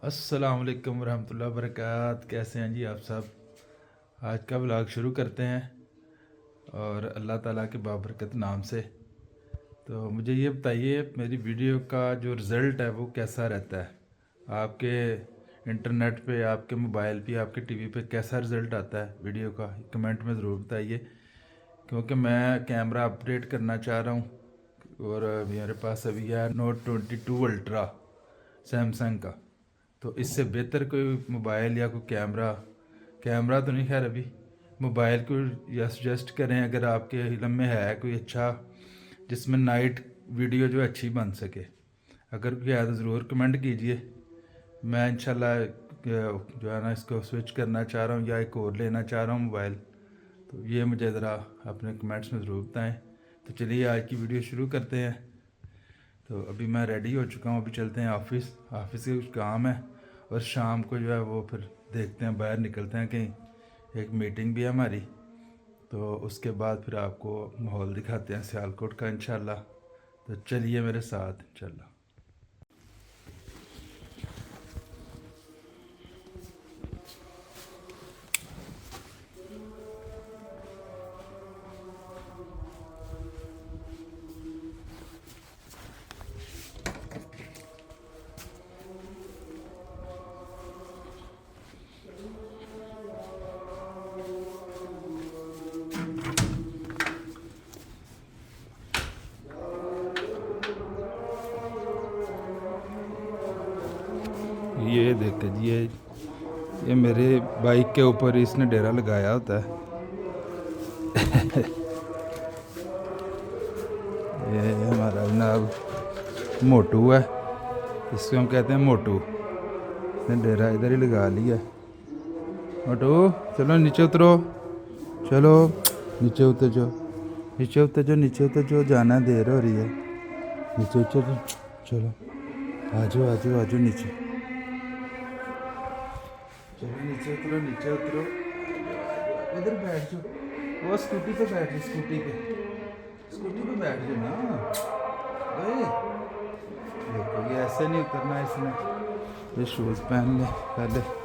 अस्सलाम वालेकुम रहमतुल्लाहि व बरकात। कैसे हैं जी आप सब। आज का व्लॉग शुरू करते हैं और अल्लाह ताला के बाबरकत नाम से। तो मुझे ये बताइए मेरी वीडियो का जो रिज़ल्ट है वो कैसा रहता है आपके इंटरनेट पे, आपके मोबाइल पे, आपके टीवी पे कैसा रिज़ल्ट आता है वीडियो का, कमेंट में ज़रूर बताइए। क्योंकि मैं कैमरा अपडेट करना चाह रहा हूँ और मेरे पास अभी है नोट 22 अल्ट्रा सैमसंग का। तो इससे बेहतर कोई मोबाइल या कोई कैमरा तो नहीं, खैर अभी मोबाइल को या सजेस्ट करें अगर आपके इल्म में है कोई अच्छा, जिसमें नाइट वीडियो जो अच्छी बन सके। अगर कोई है तो ज़रूर कमेंट कीजिए। मैं इंशाल्लाह जो है ना इसको स्विच करना चाह रहा हूँ या एक और लेना चाह रहा हूँ मोबाइल। तो ये मुझे ज़रा अपने कमेंट्स में ज़रूर बताएं। तो चलिए आज की वीडियो शुरू करते हैं। तो अभी मैं रेडी हो चुका हूँ, अभी चलते हैं ऑफिस के कुछ काम है और शाम को जो है वो फिर देखते हैं, बाहर निकलते हैं कहीं, एक मीटिंग भी है हमारी। तो उसके बाद फिर आपको माहौल दिखाते हैं सियालकोट का इंशाल्लाह। तो चलिए मेरे साथ इंशाल्लाह। ये देखिए जी, ये मेरे बाइक के ऊपर इसने डेरा लगाया होता है। ये हमारा जनाब मोटू है, इसको हम कहते हैं मोटू। इसने डेरा इधर ही लगा लिया। मोटू चलो नीचे उतरो, चलो नीचे उतर जाओ, नीचे उतर जाओ, नीचे उतर जाओ, जाना देर हो रही है, नीचे उतर जाओ, चलो आ जाओ आ जाओ आ जाओ नीचे, चलो नीचे उतरो, नीचे उतरो, इधर बैठ जाओ, वो स्कूटी पे बैठ जाओ, स्कूटी पे बैठ जाओ ना। ओए देखो ये ऐसे नहीं उतरना, इसने ये शूज़ पहन ले पहले।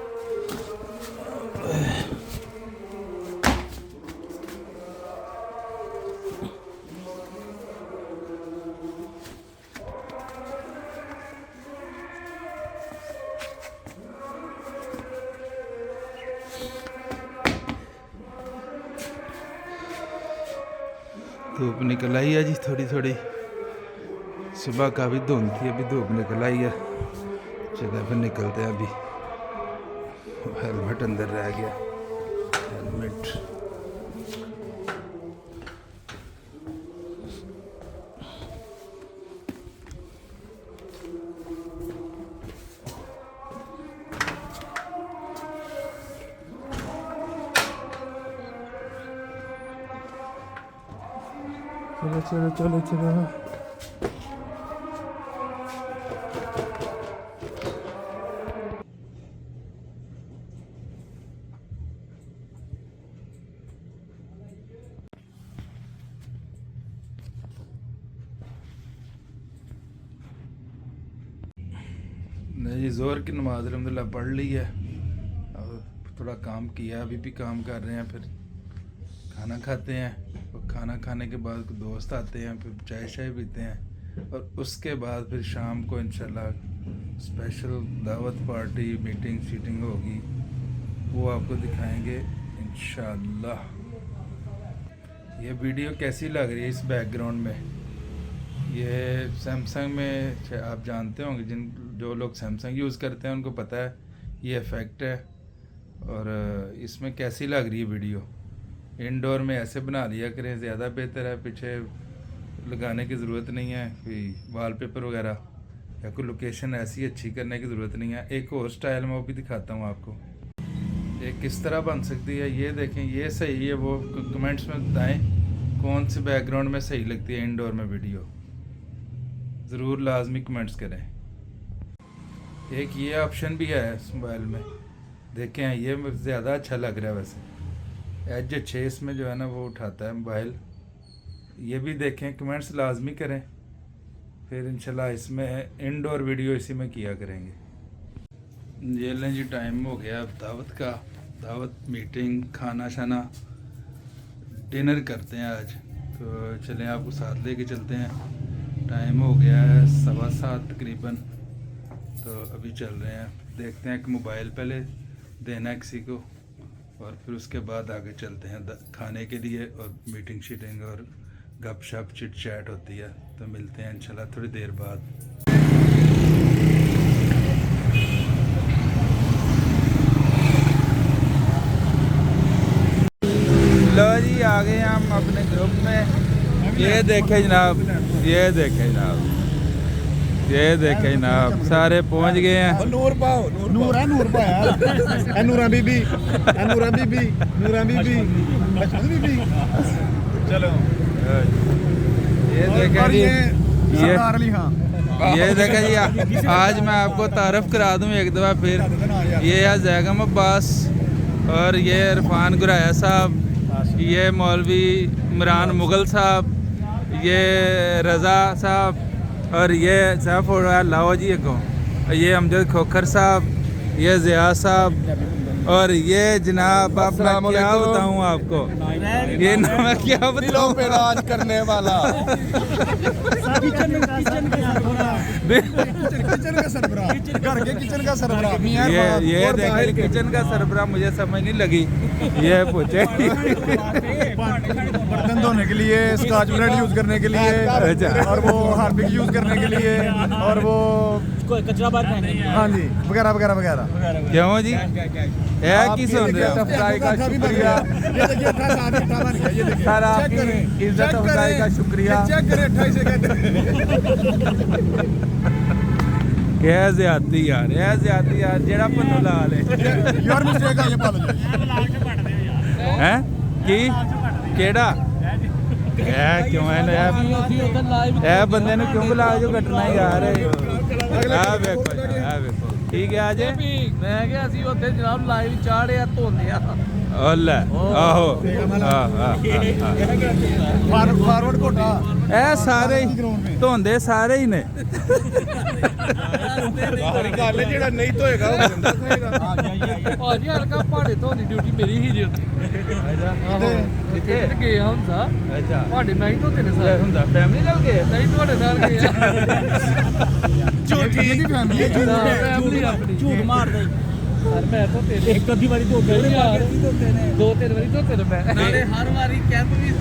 धूप निकल आई है जी थोड़ी थोड़ी, सुबह का भी धुंध थी, अभी धूप निकल आई है। चलो फिर निकलते हैं। अभी हेलमेट अंदर रह गया, हेलमेट। चलो चलो चलो चलो। नहीं, ज़ोहर की नमाज़ अल्हम्दुलिल्लाह पढ़ ली है और थोड़ा काम किया, अभी भी काम कर रहे हैं। फिर खाना खाते हैं और खाना खाने के बाद दोस्त आते हैं, फिर चाय शाय पीते हैं और उसके बाद फिर शाम को इंशाल्लाह स्पेशल दावत पार्टी मीटिंग शीटिंग होगी, वो आपको दिखाएंगे इंशाल्लाह। ये वीडियो कैसी लग रही है इस बैकग्राउंड में। ये सैमसंग में आप जानते होंगे, जो लोग सैमसंग यूज़ करते हैं उनको पता है ये इफ़ेक्ट है। और इसमें कैसी लग रही है वीडियो। इंडोर में ऐसे बना लिया करें, ज़्यादा बेहतर है। पीछे लगाने की ज़रूरत नहीं है कोई वॉलपेपर वगैरह, या कोई लोकेशन ऐसी अच्छी करने की ज़रूरत नहीं है। एक और स्टाइल मैं वो भी दिखाता हूँ आपको, ये किस तरह बन सकती है। ये देखें, ये सही है, वो कमेंट्स में बताएं कौन सी बैकग्राउंड में सही लगती है इंडोर में वीडियो, ज़रूर लाजमी कमेंट्स करें। एक ये ऑप्शन भी है इस मोबाइल में, देखें ये ज़्यादा अच्छा लग रहा है। वैसे एज 6 इसमें जो है ना वो उठाता है मोबाइल। ये भी देखें, कमेंट्स लाजमी करें, फिर इंशाल्लाह इसमें इंडोर वीडियो इसी में किया करेंगे। ये लें जी, टाइम हो गया दावत का। दावत, मीटिंग, खाना शाना, डिनर करते हैं आज। तो चलें आपको साथ लेके चलते हैं। टाइम हो गया है 7:15 तकरीबन। तो अभी चल रहे हैं, देखते हैं कि मोबाइल पहले देना है किसी को और फिर उसके बाद आगे चलते हैं खाने के लिए। और मीटिंग शीटिंग और गप शप चिट चैट होती है। तो मिलते हैं इंशाल्लाह थोड़ी देर बाद। लो जी, आ गए हम अपने ग्रुप में। ये देखे जनाब, ये देखे जनाब, ये देखे जनाब, सारे पहुंच गए हैं। नूर पाओ, नूर है, नूर पाया। नूरा बीबी, नूरा बीबी, नूरा बीबी, बीबी। चलो ये देखे जी, सरदार अली खां। ये देखे जी, आज मैं आपको तारफ़ करा दूं एक दफ़ा फिर। ये है जैगम अब्बास और ये इरफान गुराया साहब, ये मौलवी इमरान मुग़ल साहब, ये रज़ा साहब और ये साहब हो रहा है लाओ जी को, ये अमजद खोखर साहब, ये ज़िया साहब और ये जनाब अब मैं क्या बताऊँ आपको, ये नाम है क्या बताऊँ पे राज करने वाला। किचन का सरबराह, घर के किचन का सरबराह। ये देखे किचन का सरबराह, मुझे समझ नहीं लगी। ये पूछे बर्तन धोने के लिए, स्कॉच ब्राइट यूज करने के लिए, और वो हार्पिक यूज करने के लिए, और वो कचरा बाहर, हाँ जी, वगैरह वगैरह वगैरह। क्यों जी, ये की सुन रहे हो? अफजाई का शुक्रिया। ये देखिए 28 बन गया, ये देखिए। सर आपकी इज्जत अफजाई का शुक्रिया। चेक करें 28 सेकंड। ये ज़्यादती यार, ये ज़्यादती यार, जेड़ा पन्नू लाल है। योर मिस्टेक है, ये पालो हैं की केड़ा ए क्यों है ए बंदे ने क्यों बुलाया जो कटना यार। आ देखो आ देखो, ठीक है आज मैं क्या ਅਸੀਂ ਉੱਥੇ ਜਨਾਬ ਲਾਈਵ ਚਾੜਿਆ ਧੋਂਦੇ ਆ। ਲੈ ਆਹੋ फॉरवर्ड कोटा। ਇਹ ਸਾਰੇ ਧੋਂਦੇ ਸਾਰੇ ਹੀ ਨੇ। ਸਾਰੀ ਗੱਲ ਜਿਹੜਾ ਨਹੀਂ ਧੋਏਗਾ ਉਹ ਬੰਦਾ ਖਾਏਗਾ। ਭਾਜੀ ਹਲਕਾ ਭਾੜੇ ਧੋਣ ਦੀ ਡਿਊਟੀ ਮੇਰੀ ਹੀ ਜੀ ਉੱਥੇ। ਕਿੱਥੇ ਗਏ ਹੁਣ ਸਾ? ਅੱਛਾ, ਭਾੜੇ ਮੈਂ ਹੀ ਧੋਤੇ ਨੇ ਸਾਰੇ। ਹੁੰਦਾ ਫੈਮਿਲੀ ਨਾਲ ਗਏ? ਨਹੀਂ ਤੁਹਾਡੇ ਨਾਲ ਗਏ ਆ। ਝੂਠੀ ਦੀ ਫੈਮਿਲੀ ਫੈਮਿਲੀ ਆਪਣੀ ਝੂਠ ਮਾਰਦਾ ਸਰ। ਮੈਂ ਧੋਤੇ ਨੇ ਇੱਕ ਅੱਧੀ ਵਾਰੀ ਧੋਤੇ ਨੇ ਯਾਰ, 2-3 ਵਾਰੀ ਧੋਤੇ ਨੇ ਮੈਂ। ਨਾਲੇ ਹਰ ਵਾਰੀ ਕੈਂਪ ਵੀ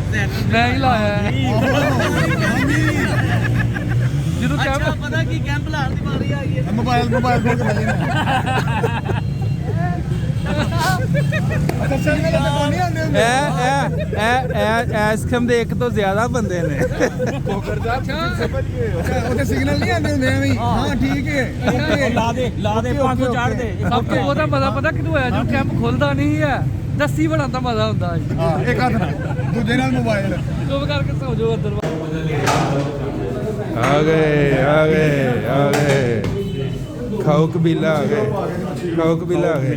ਮੈਂ ਹੀ ਲਾਇਆ ਜਦੋਂ ਕੈਂਪ। ਪਤਾ ਕੀ ਕੈਂਪ ਲਾਉਣ ਦੀ ਵਾਰੀ ਆ ਗਈ। ਮੋਬਾਈਲ ਖੋਲ ਕੇ ਬੈਠੇ ਨੇ। ਅੱਛਾ ਸਿਗਨਲ ਤੇ ਕੋਈ ਨਹੀਂ ਆਉਂਦੇ ਹੁੰਦੇ। ਇਸ ਕਿਸਮ ਦੇ ਇੱਕ ਤੋਂ ਜ਼ਿਆਦਾ ਬੰਦੇ ਨੇ। ਕੋਕਰ ਦਾ ਸਮਝ ਗਏ ਉਹਦੇ ਸਿਗਨਲ ਨਹੀਂ ਆਉਂਦੇ ਹੁੰਦੇ ਐਵੇਂ। ਹਾਂ ਠੀਕ ਹੈ, ਲਾ ਦੇ 500 ਚਾੜ ਦੇ। ਸਭ ਤੋਂ ਉਹਦਾ ਮਜ਼ਾ ਪਤਾ ਕਿਦੋਂ ਆਇਆ, ਜੋ ਕੈਂਪ ਖੁੱਲਦਾ ਨਹੀਂ ਹੈ, ਦੱਸੀ ਬਣਾਉਣ ਦਾ ਮਜ਼ਾ ਹੁੰਦਾ ਹੈ। ਹਾਂ ਇੱਕ ਹੱਥ ਨਾਲ, ਦੂਜੇ ਨਾਲ ਮੋਬਾਈਲ। ਚੁੱਪ ਕਰਕੇ ਸੌ ਜਾਓ ਅੰਦਰ। आ गए खाओ कबीला आ गए, खाओ कबीला आ गए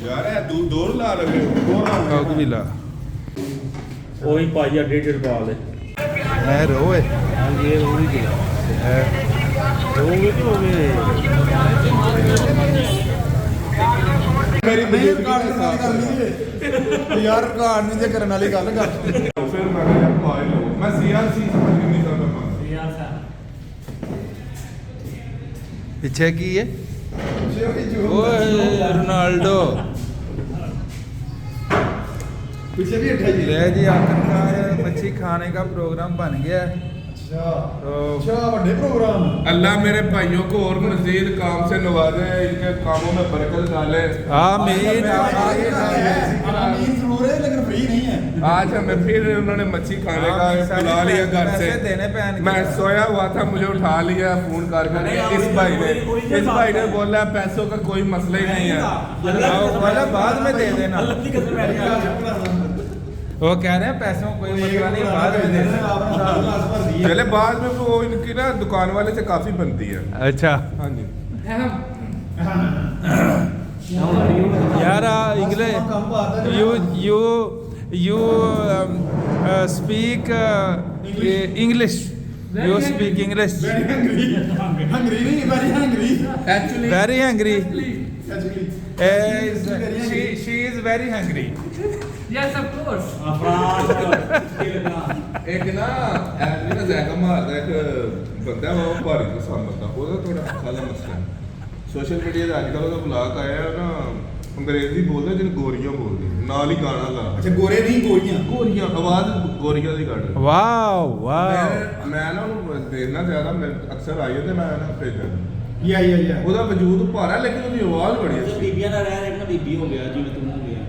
यार ਇਹ ਦੂਰ ਲਾ ਲਗੇ खाओ कबीला। ਉਹੀ ਪਾਈ ਆ 1.5 ਰੁਪਏ ਵਾਲੇ। है रोए ਹਾਂਜੀ ਇਹ ਉਹੀ ਦੇ ਹੋਵੇ ਕਿ ਹੋਵੇ। ਮੇਰੀ ਰਿਕਾਰਡ ਯਾਰ ਰਿਕਾਰਡ ਨਹੀਂ ਜੇ ਕਰਨ ਵਾਲੀ ਗੱਲ ਕਰ। ਫਿਰ ਮੈਂ ਕਿਹਾ ਯਾਰ ਮੋਬਾਈਲ ਮੈਂ ਸੀਆਰਸੀ ਸਮਝ ਨਹੀਂ ਸਕਦਾ। पीछे की है ओए रोनाल्डो। पीछे भी अट्ठा जी। ले जी आखिरकार मच्छी खाने का प्रोग्राम बन गया है। अच्छा बड़े प्रोग्राम। अल्लाह मेरे भाइयों को और मजीद काम से नवाजे, इनके कामों में बरकत डाले। आमीन आमीन जरूर है लेकिन फ्री नहीं है। आज हमें फिर उन्होंने मच्छी खाने का बुला लिया घर से। मैं सोया हुआ था, मुझे उठा लिया फोन करके इस भाई ने बोला पैसों का कोई मसला ही नहीं है, बाद में दे देना। वो कह रहे हैं पैसों कोई मसला नहीं, बाद में दे देना। पहले बाद में वो इनकी ना दुकान वाले से काफी बनती है। अच्छा हाँ जी यार English you speak English. You speak English. Hungry नहीं, very hungry. Actually Very hungry. she is very hungry. Yes, of course. ਇੱਕ ਨਾ ਐਵੇਂ ਨਾ ਜ਼ੈਕਾ ਮਾਰਦਾ ਇੱਕ ਬੰਦਾ ਵਾ, ਉਹ ਭਾਰੀ ਤੋਂ ਸਮਝਦਾ ਉਹਦਾ ਥੋੜਾ ਖਾਲਾ ਮਸਲਾ ਸੋਸ਼ਲ ਮੀਡੀਆ ਤੇ ਅੱਜ ਕੱਲ੍ਹ ਉਹਦਾ ਬਲਾਕ ਆਇਆ ਨਾ, ਅੰਗਰੇਜ਼ੀ ਬੋਲਦਾ ਜਿਹਨੂੰ ਗੋਰੀਆਂ ਬੋਲਦੇ, ਨਾਲ ਹੀ ਗਾਣਾ ਗਾ। ਅੱਛਾ ਗੋਰੇ ਨਹੀਂ ਗੋਰੀਆਂ ਆਵਾਜ਼ ਗੋਰੀਆਂ ਦੀ ਕੱਢ Wow, wow. ਮੈਂ ਨਾ ਉਹਨੂੰ ਦੇਖਣਾ ਜ਼ਿਆਦਾ, ਮੈਂ ਅਕਸਰ ਆਈਓ ਤੇ ਮੈਂ ਨਾ ਭੇਜਾਂ ਯਾ ਉਹਦਾ ਵਜੂਦ ਭਾਰਾ ਲੇਕਿਨ ਉਹਦੀ ਆਵਾਜ਼ ਬੜੀ ਅੱਛੀ। ਬੀਬੀਆਂ ਦਾ ਰਹਿ ਰਿਹਾ ਬੀਬੀ ਹੋ ਗਿਆ ਜਿਵੇਂ ਤੂੰ ਹੋ ਗਿਆ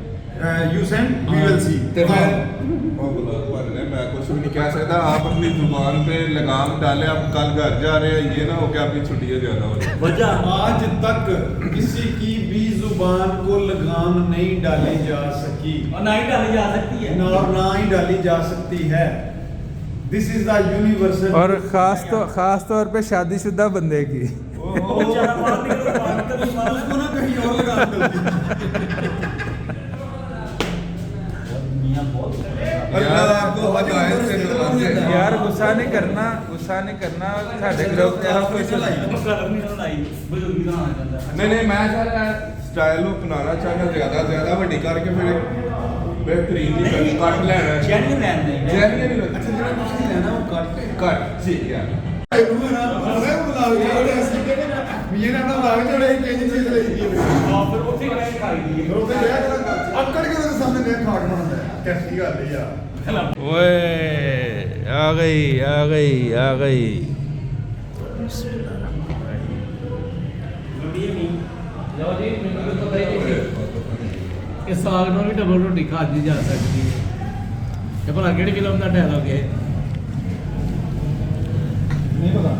you send we will see ਤੇ मैं बलाक वाले मैं कुछ भी नहीं कह सकता। आप अपनी जुबान पे लगाम डाले, आप कल घर जा रहे हैं, ये ना हो कि आपकी छुट्टियां ज्यादा हो रही। वजह आज तक किसी की भी जुबान को लगाम नहीं डाली जा सकी और ना ही डाली जा सकती है और ना ही डाली जा सकती है। दिस इज द यूनिवर्सल और खास तौर पे शादीशुदा बंदे की। बेचारा बाहर निकलो बाहर कभी उसको ना कहीं और लगाम डालती अल्लाह आपको हदायत से नवाजे। यार गुस्सा नहीं करना साडे ग्रुप ते आप कोई कलर नहीं बनाई बुजुर्गी ਦਾ ਆਣਾ ਜਾਂਦਾ नहीं मैं सर स्टाइल को अपनाना चाहता, ज्यादा ਵੱਡੀ ਕਰਕੇ ਫਿਰ बेहतरीन नहीं कट लेना ਜੈਨੂਇਨ ਲੈਣ ਦੇ जैनियन नहीं अच्छा जरा कुछ नहीं लेना वो कट ठीक है। ਮੀਆਂ ਨਾਲ ਲਾਗ ਜੜੇ ਕਿੰਨੀ ਚੀਜ਼ ਲਈ ਦੀ ਆ ਫਿਰ ਉੱਥੇ ਰਹਿ ਖਾਈ ਦੀ ਰੋਤੇ ਲਿਆ ਅੱਕੜ ਕੇ ਉਹਦੇ ਸਾਹਮਣੇ ਨੇ ਖਾਟ ਬਣਾਉਂਦਾ ਕੈਸੀ ਗੱਲ ਹੈ ਯਾਰ ओए आ गई ਲਓ ਜੀ ਮੈਨੂੰ ਤਾਂ ਪਤਾ ਹੀ ਨਹੀਂ ਕਿ ਸਾਗ ਨਾਲ ਵੀ ਡਬਲ ਰੋਟੀ ਖਾਧੀ ਜਾ ਸਕਦੀ ਹੈ ਇਹ ਭਲਾ ਕਿਹੜੀ ਫਿਲਮ ਦਾ ਡਾਇਲੌਗ ਹੈ ਨਹੀਂ ਪਤਾ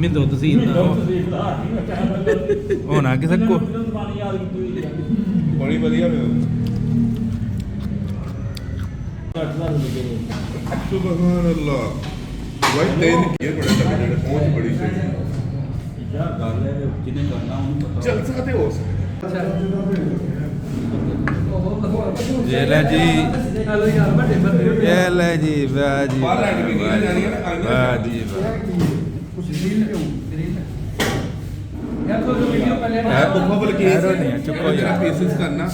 ਮਿੰਦੋ ਤਸੀਲ ਦਾ होना किसे को बड़ी बढ़िया में सुभान अल्लाह भाई तेल ये बड़े तगड़े पहुंच बड़ी सही ਯਾਰ ਗੱਲ ਹੈ ਜਿਹਨੇ ਕਰਨਾ ਉਹਨੂੰ ਪਤਾ जलसा ते हो सकता ये ले जी ਹਲੋ ਯਾਰ ਵੱਡੇ ਬੰਦੇ ये ले जी वाह जी बाहर लाइट भी नहीं जानी है ना वाह जी वाह ਕੁਛ ਰੀਲ ਕਿਉਂ ਯਾਰ ਕੋਈ ਵੀਡੀਓ ਪਹਿਲੇ है मुकम्मल की एरो नहीं है चुप हो जा पीसेस करना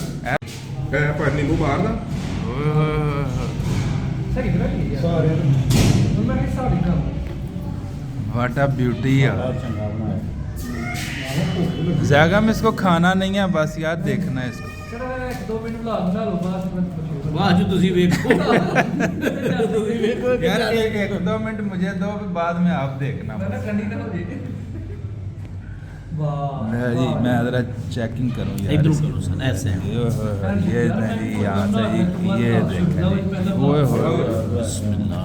है पानी को मारना ओए होए होए होए। ਸਹੀ ਬਣਾ ਕੀ ਯਾਰ ਸਾਰੇ ਮੈਂ ਕਿ ਸਾਡੀ ਕੰਮ What a beauty है जैगम इसको खाना नहीं है बस यार देखना है इसको ਚਲੋ ਇੱਕ ਦੋ ਮਿੰਟ ਬੁਲਾ ਲਓ ਬਾਅਦ ਵਿੱਚ ਬਾਅਦ ਚ ਤੁਸੀਂ ਵੇਖੋ ਤੁਸੀਂ ਵੇਖੋ यार एक दो मिनट मुझे दो फिर बाद में आप देखना ਨਾ ਕੰਡੀ ਨਾ ਹੋ ਜੇ ਵਾਹ ले जी मैं जरा चेकिंग करूं यार इधर इसकी। करो सन, ऐसे। ये नहीं यहाँ से ये देखें ओए होए बिस्मिल्लाह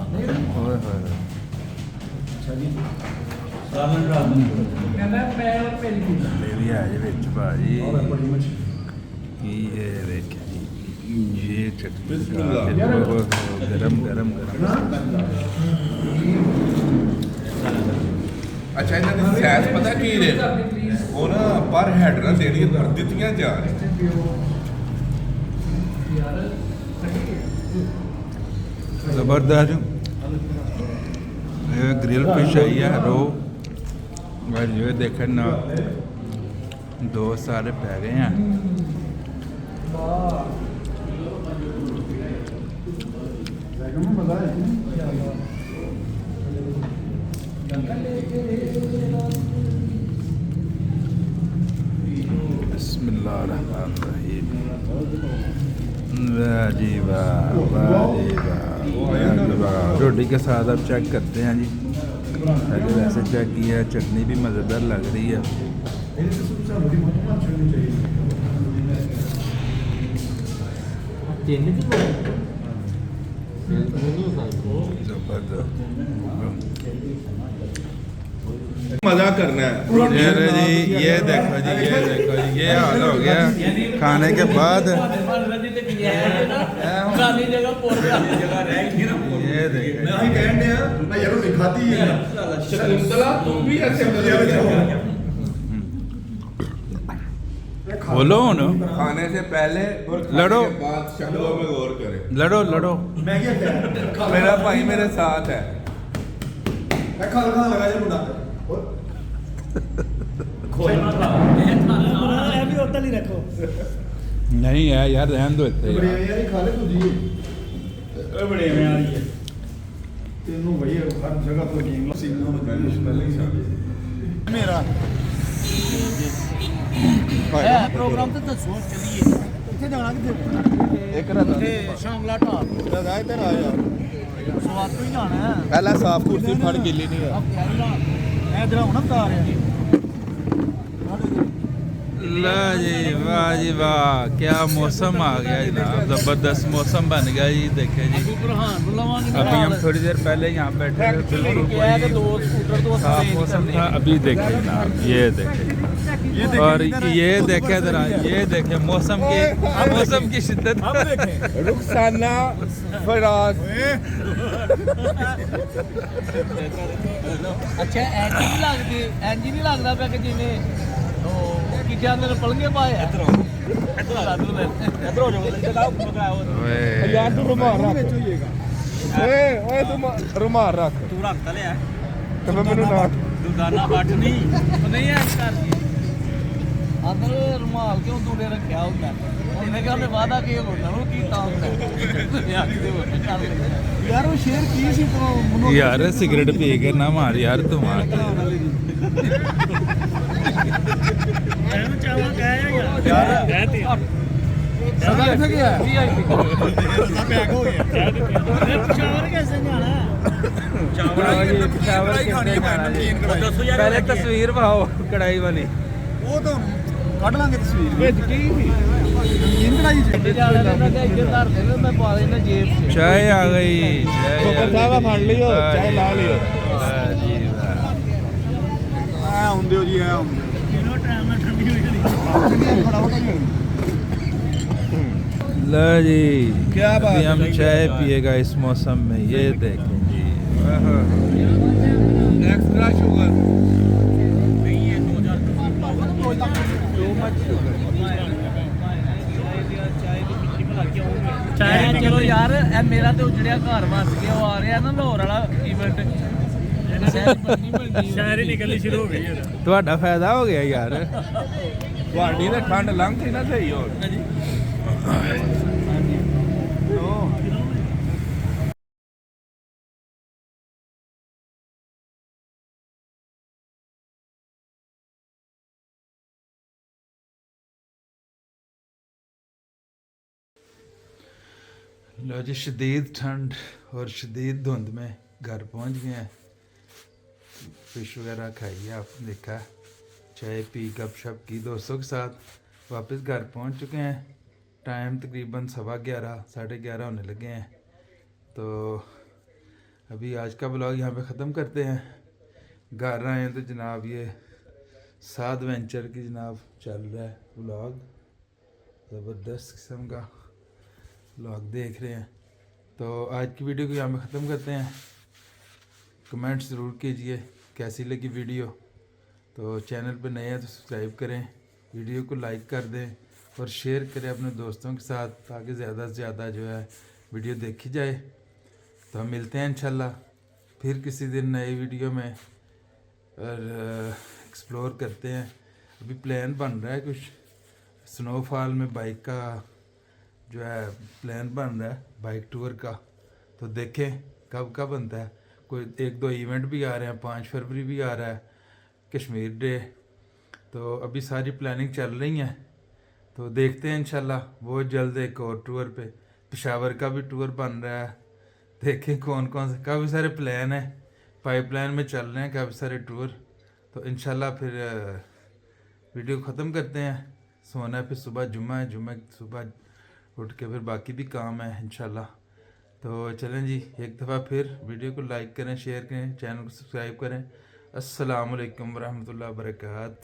ओए होए ਸਾਵਨ ਰਾਤ ਨੂੰ ਕਹਿੰਦਾ ਮੈਂ ਪਹਿਲੀ ਪੀਣਾ ले भी आ जे विच भाजी ਬੜੀ ਮੱਛੀ ये देखें जी ये चटनी बिस्मिल्लाह। गरम गरम गरम अच्छा इन्हां दी साइज पता की रे ਉਹ ਨਾ ਪਰ ਹੈਡ ਨਾਲ ਦੇਣੀਆਂ ਪਰ ਦਿੱਤੀਆਂ ਜਾ ਰਹੀਆਂ ਯਾਰ जबरदस्त ये ग्रिल फिश आई है रो और ये देखें ना दो सारे पै गए हैं ਮਜ਼ਾ ਹੈ बिस्मिल्लाहिर्रहमानिर्रहीम वाह जी वाह रोटी के साथ अब चेक करते हैं जी पहले वैसे चेक किया है चटनी भी मज़ेदार लग रही है ਇਹਦੇ ਤੋਂ ਸਾਨੂੰ ਦੀ ਬਹੁਤ ਮੱਛੀ ਹੋਣੀ ਚਾਹੀਦੀ ਤਿੰਨ मजा करना है ये लो जी ये देखो जी ये हाल हो गया खाने के बाद ਖਾਲੀ ਜਗ੍ਹਾ ਪੁਰ ਖਾਲੀ ਜਗ੍ਹਾ ਰਹਿ ਗਈ ਨਾ ये देखो ਮੈਂ ਆਹੀ ਕਹਿਣ ਡਿਆ ਮੈਂ ਯਾਰ ਰੋਟੀ ਖਾਧੀ ਹੈ शकुंतला तुम भी ऐसे बोलो ना खाने से पहले और खाने लड़ो। के बाद शक्लों में गौर करें लड़ो ਮੈਂ ਕੀ ਕਿਹਾ मेरा भाई मेरे साथ है ਮੈਂ ਖਾਣਾ ਲਗਾ ਜੇ ਮੁੰਡਾ ਖੋਲਣਾ ਇਹ ਖਾਣਾ बोतल ही रखो नहीं है यार, रहन दो इतने ਬੜੇ यार। ਯਾਰ ਇਹ ਖਾ ਲੈ ਤੂੰ ਜੀ ਇਹ ਬੜੇ ਐਵੇਂ ਵਾਲੀ ਹੈ ਤੈਨੂੰ ਭਈ ਹਰ ਜਗ੍ਹਾ ਤੋਂ ਗੇਮ ਸੀਨਾ ਮੇਰਾ ਹੈ ਪ੍ਰੋਗਰਾਮ ਤੇ ਦੱਸੋ ਚਲੀਏ ਕਿੱਥੇ ਜਾਣਾ ਕਿੱਥੇ ਇੱਕ ਰਾਤ ਤੇ ਸ਼ਾਮਲਾ ਢਾਬ ਲਗਾ ਇੱਧਰ ਆ ਯਾਰ ਸਵਾਦ ਤੋਂ ਹੀ ਜਾਣਾ ਹੈ ਪਹਿਲਾਂ ਸਾਫ ਕੁਰਸੀ ਫੜ ਗਿੱਲੀ ਨਹੀਂ ਆਪ ਕਹਿ ਰਹਾ ਮੈਂ ਇਧਰ ਆਉਣਾ ਬਤਾ ਰਿਹਾ ला जी वाह, क्या मौसम आ गया जनाब, ज़बरदस्त मौसम बन गया जी। देखे जी, बुरहान बुलावांगे अभी हम थोड़ी देर पहले यहाँ बैठे थे, बिल्कुल क्या है कि दो स्कूटर तो साफ मौसम था। अभी देखे जनाब, ये देखे और ये देखे जरा, ये देखे मौसम की शिद्दत। रुखसाना फराज अच्छा इंज नहीं लगता पिया कि जिवें की जाने पलंगे पाए इधर हो जाओ यार तू रुमाल रख ओए तू रुमाल रख तू रख ता लिया ਤੇ ਮੈਨੂੰ ਨਾ दुकाना बट नहीं है कर अंदर रुमाल क्यों दूरे रखा होंगे ਉਹਨੇ ਕਿਹਾ ਮੈਂ ਵਾਦਾ ਕੀ ਹੋਣਾ ਉਹ ਕੀਤਾ ਹੁੰਦਾ ਯਾਰ ਕਿਤੇ ਹੋਰ ਕਰ ਲੈ ਯਾਰ ਉਹ ਸ਼ੇਰ ਕੀ ਸੀ ਤੂੰ यार सिगरेट पी के ना मार यार, तुम ਇਹਨੂੰ ਚਾਵਾ ਕਹਿਆ ਯਾਰ ਕਹਿਤੀ ਸਦਾ ਕਿੱਥੇ ਗਿਆ ਵੀਆਈਪੀ ਪੈਕ ਹੋ ਗਿਆ ਚਾਵਰ कैसे जाना पहले तस्वीर पाओ कढ़ाई वाली। ਉਹ ਤਾਂ ਕੱਢ ਲਾਂਗੇ ਤਸਵੀਰ ਵਿੱਚ ਕੀ ਸੀ ਨਮਕੀਨ ਕਢਾਈ ਚ मैं पा देना जेब से चाय आ गई, ਫੜ ਲਿਓ ਚਾਹ ਲਾ ਲਿਓ ਆ ਹੁੰਦੇ ਹੋ ਜੀ ਆ ਹੁੰਦੇ किलो टाइम में ठंडी हो जानी ਫੜਾਓ ਕਈ लो जी, क्या बात अभी है हम भाई, क्या चाय बात पिएगा इस मौसम में, ये देखें जी। एक्स्ट्रा शुगर नहीं है 2000 ਚਾਹ ਚਲੋ ਯਾਰ ਇਹ ਮੇਰਾ ਤੇ ਉਜੜਿਆ ਘਰ ਵਸ ਗਿਆ ਉਹ ਆ ਰਿਹਾ ਨਾ ਲਾਹੌਰ ਵਾਲਾ ਇਵੈਂਟ ਸ਼ਾਇਰੀ ਨਿਕਲਣੀ ਸ਼ੁਰੂ ਹੋ ਗਈ ਤੁਹਾਡਾ ਫਾਇਦਾ ਹੋ ਗਿਆ ਯਾਰ। ਤੁਹਾਡੀ ਤਾਂ ਠੰਡ ਲੰਘ ਗਈ ਨਾ ਸਹੀ ਹੋ लो जी, शदीद ठंड और शदीद धुंध में घर पहुंच गए हैं। फिश वगैरह खाई है, आपने देखा, चाय पी, गपशप की दोस्तों के साथ, वापस घर पहुंच चुके हैं। टाइम तकरीबन 11:15 11:30 होने लगे हैं। तो अभी आज का ब्लॉग यहाँ पे ख़त्म करते हैं। घर आए हैं तो जनाब ये साद वेंचर की जनाब चल रहा है ब्लॉग, ज़बरदस्त किस्म का ब्लॉग देख रहे हैं। तो आज की वीडियो को यहाँ पे ख़त्म करते हैं। कमेंट ज़रूर कीजिए कैसी लगी वीडियो। तो चैनल पे नए हैं तो सब्सक्राइब करें, वीडियो को लाइक कर दें और शेयर करें अपने दोस्तों के साथ, ताकि ज़्यादा से ज़्यादा जो है वीडियो देखी जाए। तो हम मिलते हैं इंशाल्लाह फिर किसी दिन नए वीडियो में और एक्सप्लोर करते हैं। अभी प्लान बन रहा है कुछ स्नोफॉल में बाइक का जो है प्लान बन रहा है, बाइक टूर का। तो देखें कब कब बनता है। कोई 1-2 इवेंट भी आ रहे हैं, 5 फरवरी भी आ रहा है कश्मीर डे। तो अभी सारी प्लानिंग चल रही है, तो देखते हैं इंशाल्लाह बहुत जल्द एक और टूर पे। पेशावर का भी टूर बन रहा है, देखें कौन कौन से, काफ़ी सारे प्लान हैं, पाइपलाइन में चल रहे हैं काफ़ी सारे टूर। तो इंशाल्लाह फिर वीडियो ख़त्म करते हैं। सोना है, फिर सुबह जुम्मा है, जुम्मे सुबह उठ के फिर बाकी भी काम है इंशाल्लाह। तो चलें जी, एक दफ़ा फिर वीडियो को लाइक करें, शेयर करें, चैनल को सब्सक्राइब करें। अस्सलाम वालेकुम वरहमतुल्लाहि वबरकात।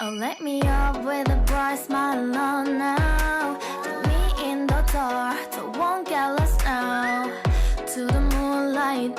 Oh, let me up with a bright smile on now. Put me in the dark, so won't get lost now. To the moonlight.